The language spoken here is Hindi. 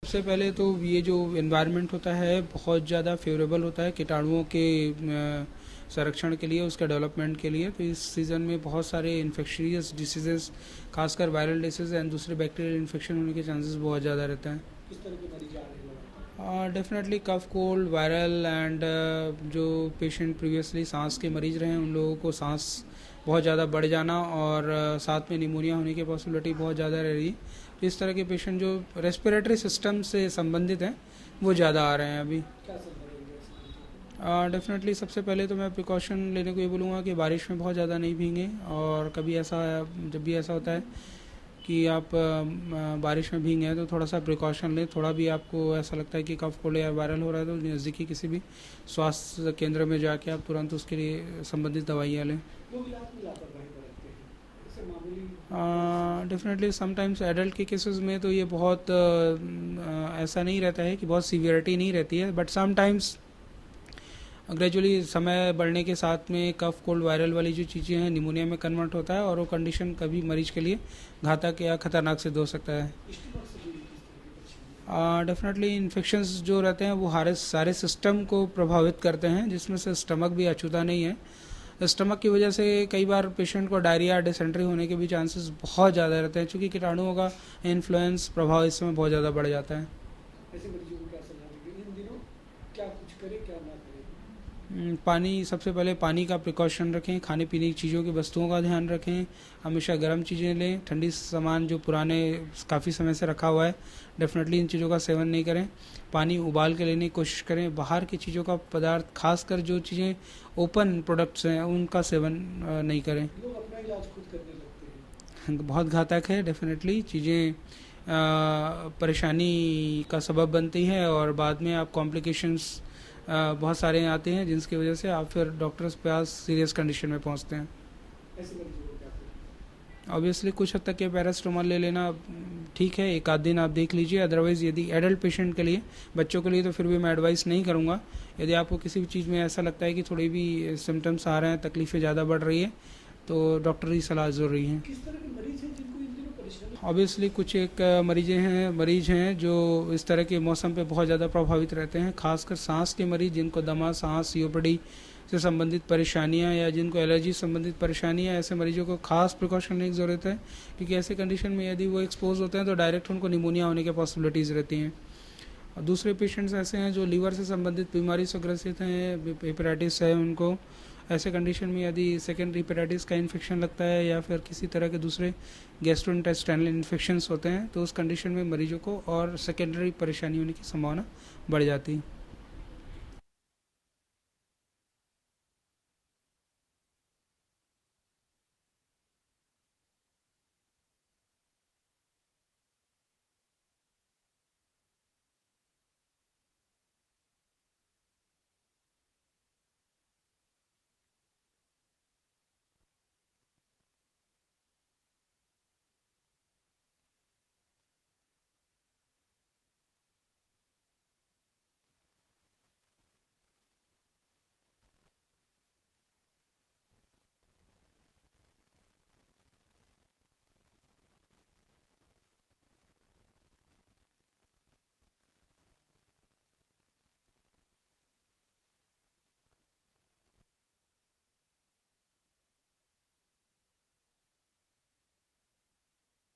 सबसे पहले तो ये जो एनवायरनमेंट होता है बहुत ज़्यादा फेवरेबल होता है कीटाणुओं के संरक्षण के लिए, उसके डेवलपमेंट के लिए। तो इस सीज़न में बहुत सारे इन्फेक्शियस डिसीजेस, खासकर वायरल डिसीज एंड दूसरे बैक्टीरियल इन्फेक्शन होने के चांसेस बहुत ज़्यादा रहता है। किस तरह के मरीज आ रहे हैं? Definitely cough, cold, viral and जो पेशेंट प्रीवियसली सांस के मरीज रहे हैं उन लोगों को सांस बहुत ज़्यादा बढ़ जाना और साथ में निमोनिया होने की पॉसिबिलिटी बहुत ज़्यादा रह रही है। तो इस तरह के पेशेंट जो रेस्पिरेटरी सिस्टम से संबंधित हैं वो ज़्यादा आ रहे हैं अभी। क्या सब करेंगे? डेफिनेटली सबसे पहले तो मैं प्रिकॉशन लेने को ये बोलूँगा कि बारिश में बहुत ज़्यादा नहीं भीगें, और कभी ऐसा जब भी ऐसा होता है कि आप बारिश में भीगे हैं तो थोड़ा सा प्रिकॉशन लें। थोड़ा भी आपको ऐसा लगता है कि कफ कोल्ड या वायरल हो रहा है तो नज़दीकी किसी भी स्वास्थ्य केंद्र में जाके आप तुरंत उसके लिए संबंधित दवाइयाँ लें। लोग इलाज में लापरवाही बरतते हैं, इससे मामूली डेफिनेटली समटाइम्स एडल्ट के केसेस में तो ये बहुत ऐसा नहीं रहता है कि बहुत सीवियरिटी नहीं रहती है, बट समटाइम्स ग्रेजुअली समय बढ़ने के साथ में कफ कोल्ड वायरल वाली जो चीज़ें हैं निमोनिया में कन्वर्ट होता है, और वो कंडीशन कभी मरीज के लिए घातक या खतरनाक सिद्ध हो सकता है। स्टमक से जुड़ी किस तरह की परेशानी? डेफिनेटली इन्फेक्शंस जो रहते हैं वो सारे सिस्टम को प्रभावित करते हैं, जिसमें से स्टमक भी अछूता नहीं है। स्टमक की वजह से कई बार पेशेंट को डायरिया, डिसेंट्री होने के भी चांसेस बहुत ज़्यादा रहते हैं, क्योंकि कीटाणुओं का इन्फ्लुएंस प्रभाव इसमें बहुत ज़्यादा बढ़ जाता है। ऐसे मरीजों को क्या सलाह देंगे इन दिनों? क्या कुछ करें, क्या ना करें? पानी, सबसे पहले पानी का प्रिकॉशन रखें। खाने पीने की चीज़ों की वस्तुओं का ध्यान रखें। हमेशा गर्म चीज़ें लें। ठंडी सामान जो पुराने काफ़ी समय से रखा हुआ है डेफिनेटली इन चीज़ों का सेवन नहीं करें। पानी उबाल के लेने की कोशिश करें। बाहर की चीज़ों का पदार्थ, खासकर जो चीज़ें ओपन प्रोडक्ट्स हैं उनका सेवन नहीं करें। लोग अपना इलाज खुद करने लगते हैं। बहुत घातक है। डेफिनेटली चीज़ें परेशानी का सबब बनती है, और बाद में आप कॉम्प्लिकेशंस बहुत सारे आते हैं, जिसकी वजह से आप फिर डॉक्टर्स के पास सीरियस कंडीशन में पहुंचते हैं। ऐसे मरीजों को क्या करें? ऑब्वियसली कुछ हद तक ये पैरास्टामोल ले लेना ठीक है, एक आध दिन आप देख लीजिए। अदरवाइज़ यदि एडल्ट पेशेंट के लिए, बच्चों के लिए तो फिर भी मैं एडवाइस नहीं करूँगा। यदि आपको किसी भी चीज़ में ऐसा लगता है कि थोड़ी भी सिम्टम्स आ रहे हैं, तकलीफ़ें ज़्यादा बढ़ रही है, तो डॉक्टर की सलाह ज़रूरी है। किस तरह के मरीज हैं जिनको इन दिनों परेशानी? ऑब्वियसली कुछ एक मरीज हैं जो इस तरह के मौसम पे बहुत ज़्यादा प्रभावित रहते हैं, खासकर सांस के मरीज जिनको दमा, सांस, सीओपीडी से संबंधित परेशानियां या जिनको एलर्जी संबंधित परेशानियां, ऐसे मरीजों को खास प्रिकॉशन लेने की ज़रूरत है, क्योंकि ऐसे कंडीशन में यदि वो एक्सपोज होते हैं तो डायरेक्ट उनको निमोनिया होने की पॉसिबिलिटीज़ रहती हैं। और दूसरे पेशेंट्स ऐसे हैं जो लीवर से संबंधित बीमारी से ग्रसित हैं, हेपेटाइटिस है उनको। ऐसे कंडीशन में यदि सेकेंडरी हेपेटाइटिस का इन्फेक्शन लगता है या फिर किसी तरह के दूसरे गैस्ट्रोइंटेस्टाइनल इन्फेक्शंस होते हैं, तो उस कंडीशन में मरीजों को और सेकेंडरी परेशानी होने की संभावना बढ़ जाती है।